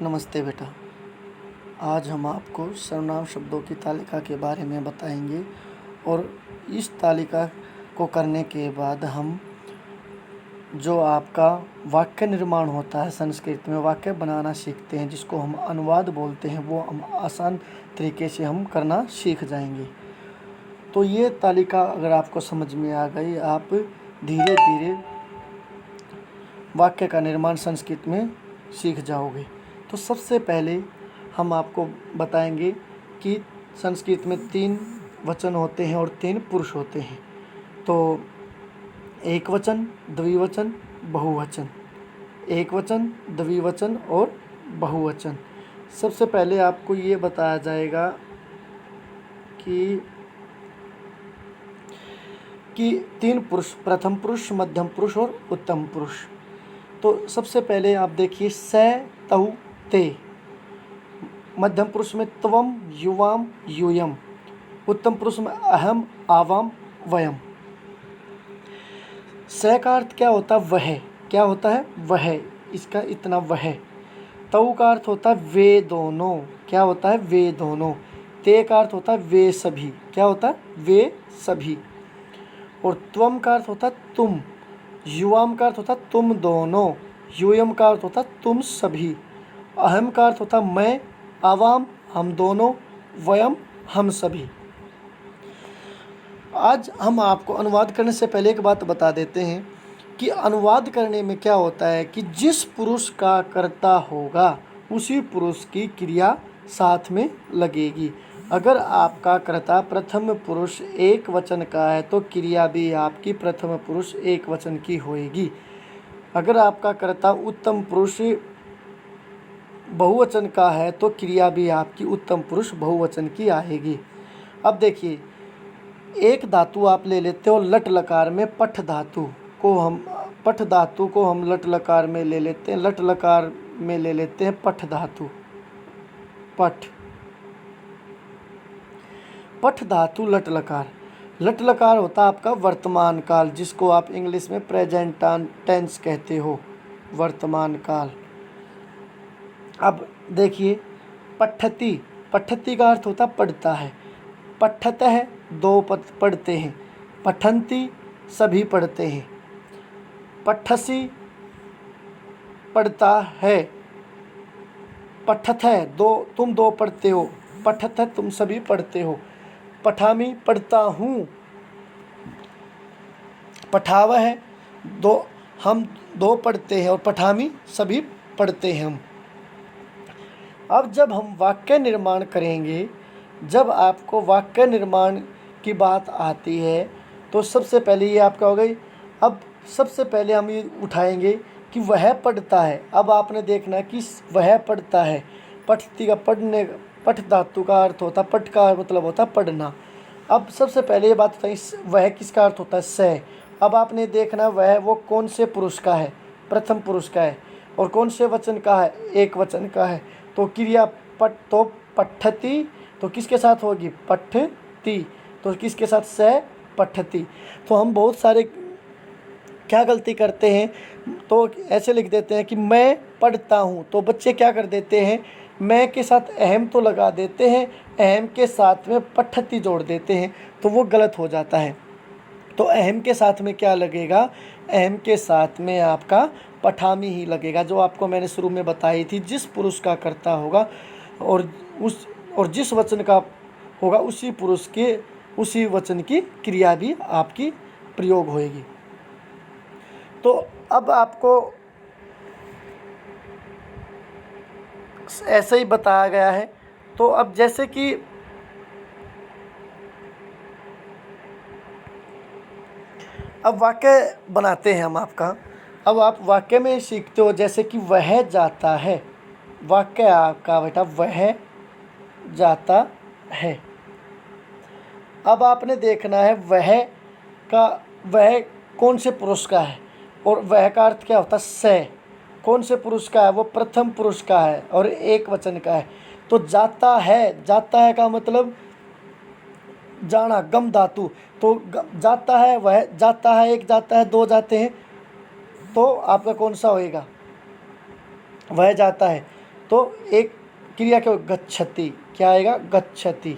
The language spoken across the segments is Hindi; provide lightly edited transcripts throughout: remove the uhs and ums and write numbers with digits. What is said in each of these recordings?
नमस्ते बेटा। आज हम आपको सर्वनाम शब्दों की तालिका के बारे में बताएंगे और इस तालिका को करने के बाद हम जो आपका वाक्य निर्माण होता है, संस्कृत में वाक्य बनाना सीखते हैं, जिसको हम अनुवाद बोलते हैं, वो हम आसान तरीके से हम करना सीख जाएंगे। तो ये तालिका अगर आपको समझ में आ गई, आप धीरे धीरे वाक्य का निर्माण संस्कृत में सीख जाओगे। तो सबसे पहले हम आपको बताएंगे कि संस्कृत में 3 वचन होते हैं और 3 पुरुष होते हैं। तो एक वचन, द्विवचन, बहुवचन। एक वचन, द्विवचन और बहुवचन। सबसे पहले आपको ये बताया जाएगा कि 3 पुरुष, प्रथम पुरुष, मध्यम पुरुष और उत्तम पुरुष। तो सबसे पहले आप देखिए, स, तौ, ते। मध्यम पुरुष में त्वम, युवाम, यूयम। उत्तम पुरुष में अहम, आवाम, वयम। स का अर्थ क्या होता है? वह। क्या होता है? वह। इसका इतना वह। तौ का अर्थ होता है वे दोनों। क्या होता है? वे दोनों। ते का अर्थ होता है वे सभी। क्या होता है? वे सभी। और त्वम का अर्थ होता है तुम। युवाम का अर्थ होता है तुम दोनों। यूयम का अर्थ होता है तुम सभी। अहम का अर्थ होता है मैं, आवाम हम दोनों, वयम हम सभी। आज हम आपको अनुवाद करने से पहले एक बात बता देते हैं कि अनुवाद करने में क्या होता है कि जिस पुरुष का कर्ता होगा उसी पुरुष की क्रिया साथ में लगेगी। अगर आपका कर्ता प्रथम पुरुष एक वचन का है तो क्रिया भी आपकी प्रथम पुरुष एक वचन की होएगी। अगर आपका कर्ता उत्तम पुरुष बहुवचन का है तो क्रिया भी आपकी उत्तम पुरुष बहुवचन की आएगी। अब देखिए, एक धातु आप ले लेते हो लट लकार में, पठ धातु को हम लट लकार में ले लेते हैं, लट लकार में ले लेते हैं पठ धातु। पठ धातु लट लकार। लट लकार होता है आपका वर्तमान काल, जिसको आप इंग्लिश में प्रेजेंट टेंस कहते हो, वर्तमान काल। अब देखिए, पठती। पठती का अर्थ होता पढ़ता है। पठतः दो पढ़ते हैं। पठन्ति सभी पढ़ते हैं। पठसि पढ़ता है। पठतः तुम दो पढ़ते हो। पठतः तुम सभी पढ़ते हो। पठामि पढ़ता हूँ। पठावः हम दो पढ़ते हैं और पठामि सभी पढ़ते हैं हम। अब जब हम वाक्य निर्माण करेंगे, जब आपको वाक्य निर्माण की बात आती है तो सबसे पहले ये आपका हो गई। अब सबसे पहले हम ये उठाएंगे कि वह पढ़ता है। अब आपने देखना कि वह पढ़ता है। पठती का पढ़ने, पठ धातु का अर्थ होता है, पठ का मतलब होता है पढ़ना। अब सबसे पहले ये बात होता है वह किसका अर्थ होता है? स। अब आपने देखना वह वो कौन से पुरुष का है? प्रथम पुरुष का है। और कौन से वचन का है? एक वचन का है। तो क्रिया तो पठती तो किसके साथ होगी? पठती। तो किसके साथ? स पठती। तो हम बहुत सारे क्या गलती करते हैं, तो ऐसे लिख देते हैं कि मैं पढ़ता हूँ। तो बच्चे क्या कर देते हैं, मैं के साथ अहम तो लगा देते हैं, अहम के साथ में पठती जोड़ देते हैं, तो वो गलत हो जाता है। तो अहम के साथ में क्या लगेगा? अहम के साथ में आपका पठामी ही लगेगा, जो आपको मैंने शुरू में बताई थी। जिस पुरुष का कर्ता होगा और जिस वचन का होगा उसी पुरुष के उसी वचन की क्रिया भी आपकी प्रयोग होएगी। तो अब आपको ऐसे ही बताया गया है। तो अब जैसे कि अब वाक्य बनाते हैं हम आपका। अब आप वाक्य में सीखते हो, जैसे कि वह जाता है। वाक्य आपका बेटा वह जाता है। अब आपने देखना है वह कौन से पुरुष का है, और वह का अर्थ क्या होता है? स। कौन से पुरुष का है? वो प्रथम पुरुष का है और एक वचन का है। तो जाता है का मतलब जाना, गम धातु। तो जाता है, वह जाता है, एक जाता है, दो जाते हैं, तो आपका कौन सा होएगा? वह जाता है। तो एक क्रिया क्या गच्छति, क्या आएगा गच्छति।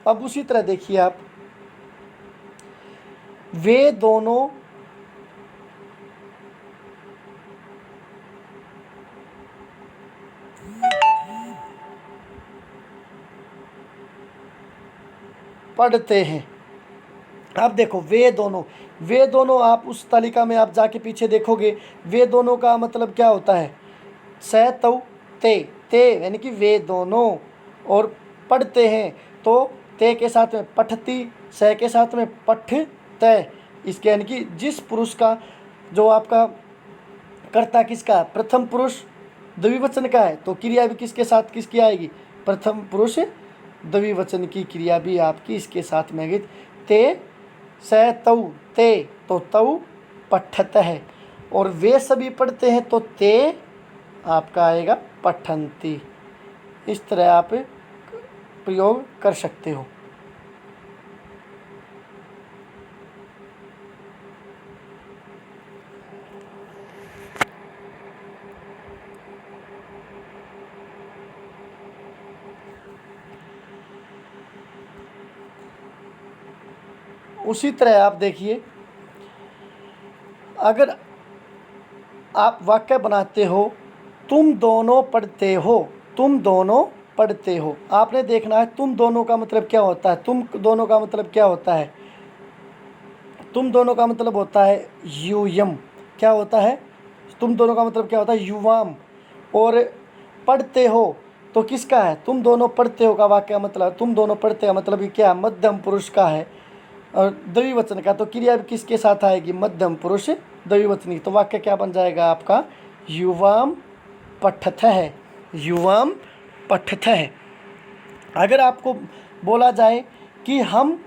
अब उसी तरह देखिए आप, वे दोनों पढ़ते हैं। अब देखो वे दोनों आप उस तालिका में आप जाके पीछे देखोगे, वे दोनों का मतलब क्या होता है, स तौ ते, यानी कि वे दोनों, और पढ़ते हैं तो ते के साथ में पठती, स के साथ में पठते, इसके यानी कि जिस पुरुष का जो आपका कर्ता किसका, प्रथम पुरुष द्विवचन का है, तो क्रिया भी किसके साथ किसकी आएगी, प्रथम पुरुष द्विवचन की क्रिया भी आपकी इसके साथ में आएगी। ते स तौ ते, तो तौ पठत है, और वे सभी पढ़ते हैं तो ते आपका आएगा पठन्ति। इस तरह आप प्रयोग कर सकते हो। उसी तरह आप देखिए, अगर आप वाक्य बनाते हो, तुम दोनों पढ़ते हो, तुम दोनों पढ़ते हो, आपने देखना है तुम दोनों का मतलब क्या होता है, तुम दोनों का मतलब क्या होता है, तुम दोनों का मतलब होता है यूयम, क्या होता है, तुम दोनों का मतलब क्या होता है युवाम, और पढ़ते हो तो किसका है, तुम दोनों पढ़ते हो का वाक्य मतलब, तुम दोनों पढ़ते हो मतलब कि क्या, मध्यम पुरुष का है, और द्विवचन का, तो क्रिया भी किसके साथ आएगी, मध्यम पुरुष द्विवचनी, तो वाक्य क्या बन जाएगा आपका, युवाम पठत है, युवाम पठत है। अगर आपको बोला जाए कि हम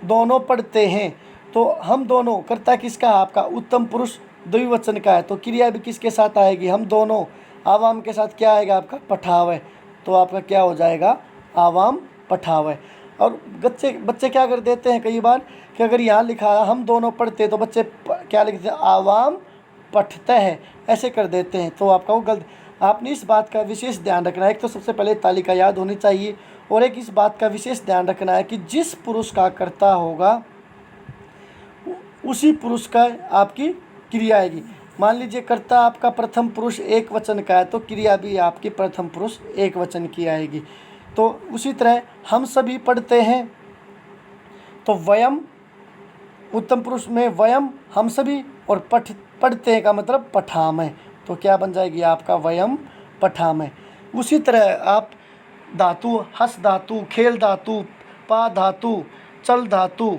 दोनों पढ़ते हैं, तो हम दोनों कर्ता किसका है आपका, उत्तम पुरुष द्विवचन का है, तो क्रिया भी किसके साथ आएगी, हम दोनों, आवाम के साथ क्या आएगा आपका, पठावे, तो आपका क्या हो जाएगा, आवाम पठावे। और बच्चे क्या कर देते हैं कई बार कि अगर यहाँ लिखा है हम दोनों पढ़ते, तो बच्चे क्या लिखते हैं, आवाम पढ़ते हैं, ऐसे कर देते हैं, तो आपका वो गलत। आपने इस बात का विशेष ध्यान रखना है, एक तो सबसे पहले तालिका याद होनी चाहिए, और एक इस बात का विशेष ध्यान रखना है कि जिस पुरुष का कर्ता होगा उसी पुरुष का आपकी क्रिया आएगी। मान लीजिए कर्ता आपका प्रथम पुरुष एक वचन का है, तो क्रिया भी आपकी प्रथम पुरुष एक वचन की आएगी। तो उसी तरह हम सभी पढ़ते हैं, तो वयम उत्तम पुरुष में वयम हम सभी, और पढ़ते हैं का मतलब पठामय, तो क्या बन जाएगी आपका वयम पठामय। उसी तरह आप धातु, हस धातु, खेल धातु, पा धातु, चल धातु,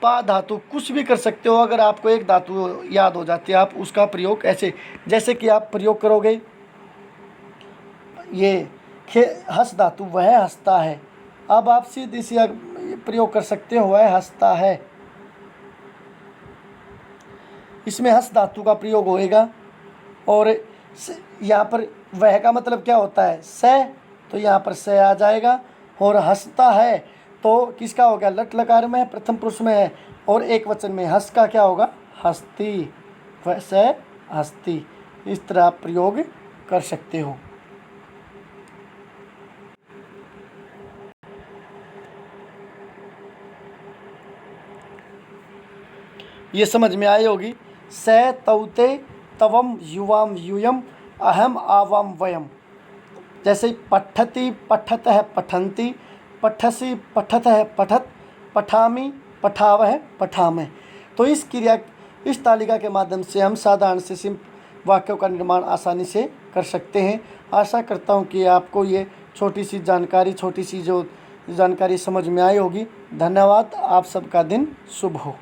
पा धातु, कुछ भी कर सकते हो। अगर आपको एक धातु याद हो जाती है, आप उसका प्रयोग ऐसे, जैसे कि आप प्रयोग करोगे ये हस धातु, वह हंसता है, अब आप सीधी सी प्रयोग कर सकते हो, वह हंसता है, इसमें हस धातु का प्रयोग होएगा। और यहाँ पर वह का मतलब क्या होता है, स, तो यहाँ पर स आ जाएगा, और हंसता है तो किसका हो गया, लट लकार में है, प्रथम पुरुष में है, और एक वचन में हंस का क्या होगा, हस्ती, वह स हस्ती। इस तरह आप प्रयोग कर सकते हो। ये समझ में आई होगी। स तौते तवम युवाम यूयम अहम आवाम वयम, जैसे पठति पठत है पठन्ति, पठसी पठत है पठत, पठामी पठावह पठामह। तो इस क्रिया, इस तालिका के माध्यम से हम साधारण से सिंपल वाक्यों का निर्माण आसानी से कर सकते हैं। आशा करता हूँ कि आपको ये छोटी सी जानकारी समझ में आई होगी। धन्यवाद। आप सबका दिन शुभ हो।